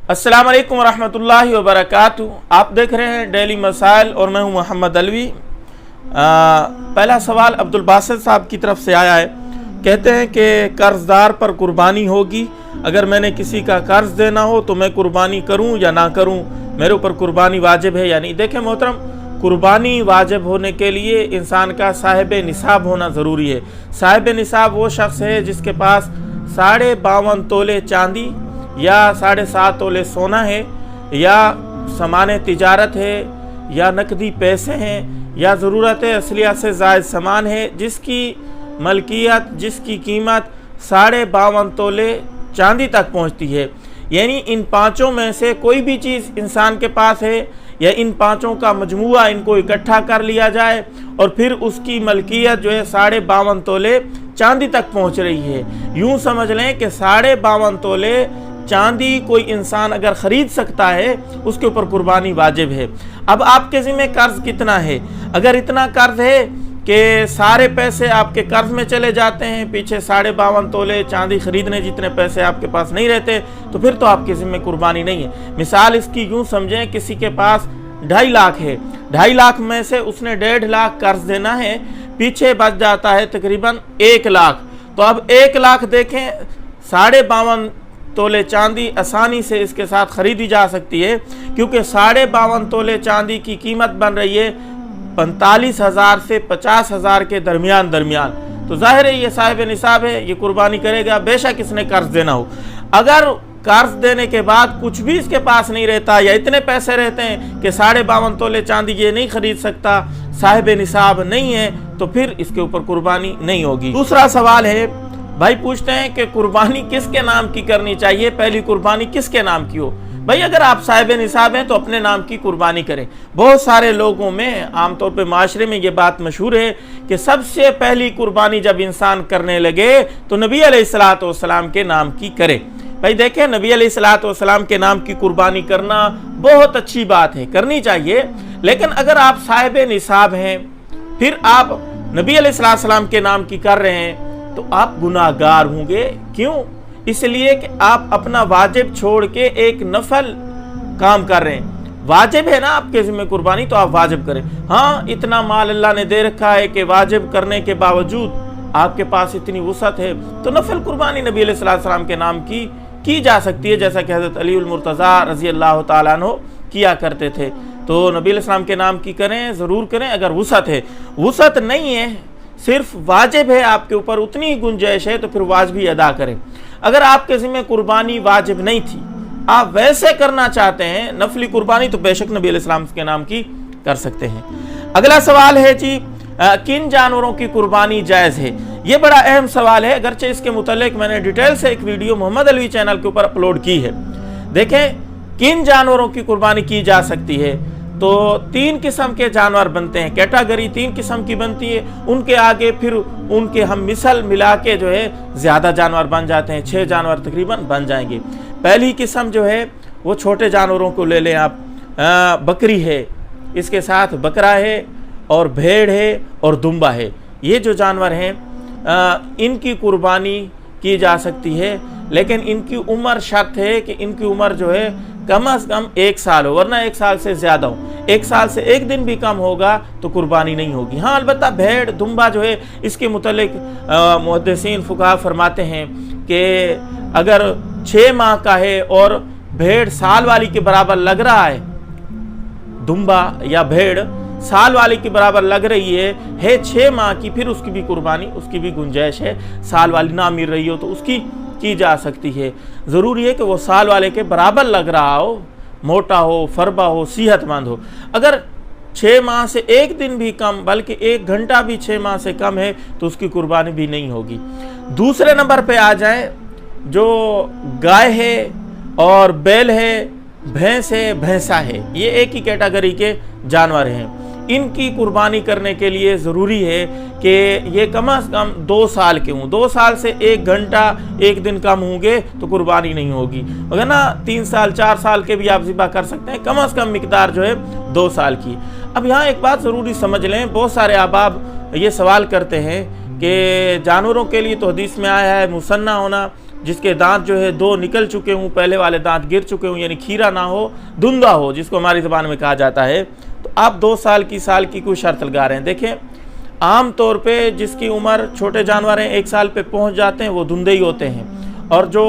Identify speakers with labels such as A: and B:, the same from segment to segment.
A: अस्सलाम वालेकुम रहमतुल्लाहि व बरकातुहू। आप देख रहे हैं डेली मसाइल और मैं हूं मोहम्मद अलवी। पहला सवाल अब्दुल बासित साहब की तरफ से आया है। कहते हैं कि कर्ज़दार पर कुर्बानी होगी, अगर मैंने किसी का कर्ज देना हो तो मैं कुर्बानी करूं या ना करूं, मेरे ऊपर कुर्बानी वाजिब है या नहीं। देखें मोहतरम, कुर्बानी वाजिब होने के लिए इंसान का साहिब निसाब होना ज़रूरी है। साहिब निसाब वो शख्स है जिसके पास 52.5 तोले चांदी या 7.5 तोले सोना है, या सामान तिजारत है, या नकदी पैसे हैं, या ज़रूरत असलिया से ज़ायद सामान है, जिसकी मलकियत, जिसकी कीमत 52.5 तोले चांदी तक पहुंचती है। यानी इन पाँचों में से कोई भी चीज़ इंसान के पास है, या इन पाँचों का मजमुआ इनको इकट्ठा कर लिया जाए और फिर उसकी मलकियत जो है 52.5 तोले चांदी तक पहुंच रही है। यूँ समझ लें कि 52.5 तोले चांदी कोई इंसान अगर ख़रीद सकता है, उसके ऊपर कुर्बानी वाजिब है। अब आपके ज़िम्मे कर्ज़ कितना है? अगर इतना कर्ज़ है कि सारे पैसे आपके कर्ज में चले जाते हैं, पीछे 52.5 तोले चांदी खरीदने जितने पैसे आपके पास नहीं रहते, तो फिर तो आपके ज़िम्मे कुर्बानी नहीं है। मिसाल इसकी यूँ समझें, किसी के पास 2.5 लाख है, 2.5 लाख में से उसने 1.5 लाख कर्ज देना है, पीछे बच जाता है तकरीबन 1 लाख। तो अब 1 लाख देखें, 52.5 तोले चांदी आसानी से इसके साथ ख़रीदी जा सकती है, क्योंकि 52.5 तोले चांदी की कीमत बन रही है 45,000 से 50,000 के दरमियान। तो जाहिर है ये साहिब निसाब है, ये कुर्बानी करेगा, बेशक इसने कर्ज देना हो। अगर कर्ज देने के बाद कुछ भी इसके पास नहीं रहता, या इतने पैसे रहते हैं कि 52.5 तोले चांदी ये नहीं खरीद सकता, साहिब निसाब नहीं है, तो फिर इसके ऊपर कुर्बानी नहीं होगी। दूसरा सवाल है, भाई पूछते हैं कि कुर्बानी किसके नाम की करनी चाहिए, पहली कुर्बानी किसके नाम की हो? भाई अगर आप साहिब निसाब हैं तो अपने नाम की कुर्बानी करें। बहुत सारे लोगों में, आमतौर पे माशरे में ये बात मशहूर है कि सबसे पहली कुर्बानी जब इंसान करने लगे तो नबी अलैहिस्सलातु वस्सलाम के नाम की करे। भाई देखें, नबी अलैहिस्सलातु वस्सलाम के नाम की कुर्बानी करना बहुत अच्छी बात है, करनी चाहिए। लेकिन अगर आप साहिब निसाब हैं, फिर आप नबी अलैहिस्सलातु वस्सलाम के नाम की कर रहे हैं, तो आप गुनाहगार होंगे। क्यों? इसलिए कि आप अपना वाजिब छोड़ के एक नफल काम कर रहे हैं। वाजिब है ना आपके ज़िम्मे कुर्बानी, तो आप वाजिब करें। हाँ, इतना माल अल्लाह ने दे रखा है कि वाजिब करने के बावजूद आपके पास इतनी वुसअत है, तो नफल कुर्बानी नबी अलैहिस्सलातु वस्सलाम के नाम की जा सकती है, जैसा कि हज़रत अली उल मुर्तज़ा रज़ी अल्लाह तआला अन्हु किया करते थे। तो नबी अलैहिस्सलाम के नाम की करें, ज़रूर करें अगर वुसअत है। वुसअत नहीं है, सिर्फ वाजिब है आपके ऊपर, उतनी ही गुंजाइश है, तो फिर वाजिब ही अदा करें। अगर आपके ज़िम्मे कुर्बानी वाजिब नहीं थी, आप वैसे करना चाहते हैं नफली कुर्बानी, तो बेशक नबी अलैहिस्सलाम के नाम की कर सकते हैं। अगला सवाल है जी, किन जानवरों की कुर्बानी जायज़ है? ये बड़ा अहम सवाल है, अगरचे इसके मुतालिक मैंने डिटेल से एक वीडियो मोहम्मद अलवी चैनल के ऊपर अपलोड की है। देखें, किन जानवरों की कुर्बानी की जा सकती है, तो 3 किस्म के जानवर बनते हैं, कैटेगरी 3 किस्म की बनती है। उनके आगे फिर उनके हम मिसल मिला के जो है ज़्यादा जानवर बन जाते हैं, 6 जानवर तकरीबन बन जाएंगे। पहली किस्म जो है वो छोटे जानवरों को ले लें आप, बकरी है, इसके साथ बकरा है, और भेड़ है, और दुम्बा है। ये जो जानवर हैं इनकी कुर्बानी की जा सकती है, लेकिन इनकी उम्र शर्त है कि इनकी उम्र जो है कम अज़ कम 1 साल हो, वरना 1 साल से ज़्यादा हो। 1 साल से 1 दिन भी कम होगा तो कुर्बानी नहीं होगी। हाँ, अलबत्ता भेड़ दुम्बा जो है, इसके मुतालिक मुहद्दिसीन फुक़हा फरमाते हैं कि अगर 6 माह का है और भेड़ साल वाली के बराबर लग रहा है, दुम्बा या भेड़ साल वाली के बराबर लग रही है 6 माह की, फिर उसकी भी कुर्बानी, उसकी भी गुंजाइश है। साल वाली ना मिल रही हो तो उसकी की जा सकती है। ज़रूरी है कि वो साल वाले के बराबर लग रहा हो, मोटा हो, फरबा हो, सेहतमंद हो। अगर 6 माह से 1 दिन भी कम, बल्कि 1 घंटा भी 6 माह से कम है, तो उसकी कुर्बानी भी नहीं होगी। दूसरे नंबर पे आ जाए, जो गाय है और बैल है, भैंस है, भैंसा है, ये एक ही कैटेगरी के जानवर हैं। इनकी कुर्बानी करने के लिए ज़रूरी है कि ये कम अज़ कम 2 साल के हों। 2 साल से 1 घंटा 1 दिन कम होंगे तो कुर्बानी नहीं होगी, मगर ना 3 साल 4 साल के भी आप ज़िबा कर सकते हैं। कम अज़ कम मिकदार जो है 2 साल की। अब यहाँ एक बात ज़रूरी समझ लें, बहुत सारे अहबाब ये सवाल करते हैं कि जानवरों के लिए तो हदीस में आया है मुसन्ना होना, جس کے دانت جو ہے 2 نکل چکے ہوں، پہلے والے دانت گر چکے ہوں، یعنی کھیرا نہ ہو، دھندہ ہو، جس کو ہماری زبان میں کہا جاتا ہے، تو آپ 2 سال کی کوئی شرط لگا رہے ہیں۔ دیکھیں عام طور پہ جس کی عمر چھوٹے جانور ہیں 1 سال پہ پہنچ جاتے ہیں وہ دھندے ہی ہوتے ہیں، اور جو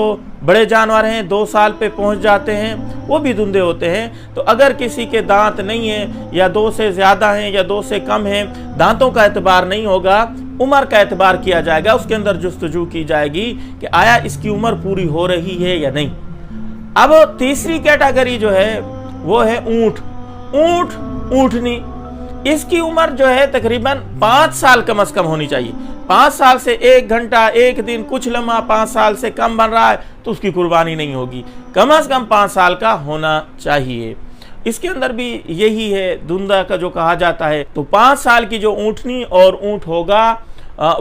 A: بڑے جانور ہیں 2 سال پہ پہنچ جاتے ہیں وہ بھی دھندے ہوتے ہیں۔ تو اگر کسی کے دانت نہیں ہیں یا 2 سے زیادہ ہیں یا 2 سے کم ہیں، دانتوں کا اعتبار نہیں ہوگا، عمر کا اعتبار کیا جائے گا، اس کے اندر جستجو کی جائے گی کہ آیا اس کی عمر پوری ہو رہی ہے یا نہیں۔ اب تیسری کیٹاگری جو ہے وہ ہے اونٹنی۔ اس کی عمر جو ہے تقریباً 5 سال کم از کم ہونی چاہیے۔ 5 سال سے 1 گھنٹہ 1 دن کچھ لمحہ 5 سال سے کم بن رہا ہے تو اس کی قربانی نہیں ہوگی، کم از کم 5 سال کا ہونا چاہیے۔ اس کے اندر بھی یہی ہے دھندہ کا جو کہا جاتا ہے، تو 5 سال کی جو اونٹنی اور اونٹ ہوگا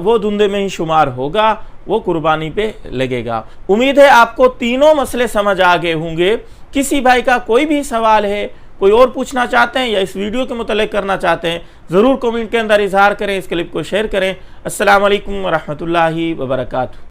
A: وہ دھندے میں ہی شمار ہوگا، وہ قربانی پہ لگے گا۔ امید ہے آپ کو تینوں مسئلے سمجھ آ گئے ہوں گے۔ کسی بھائی کا کوئی بھی سوال ہے، کوئی اور پوچھنا چاہتے ہیں یا اس ویڈیو کے متعلق کرنا چاہتے ہیں، ضرور کمنٹ کے اندر اظہار کریں، اس کلپ کو شیئر کریں۔ السلام علیکم ورحمۃ اللہ وبرکاتہ۔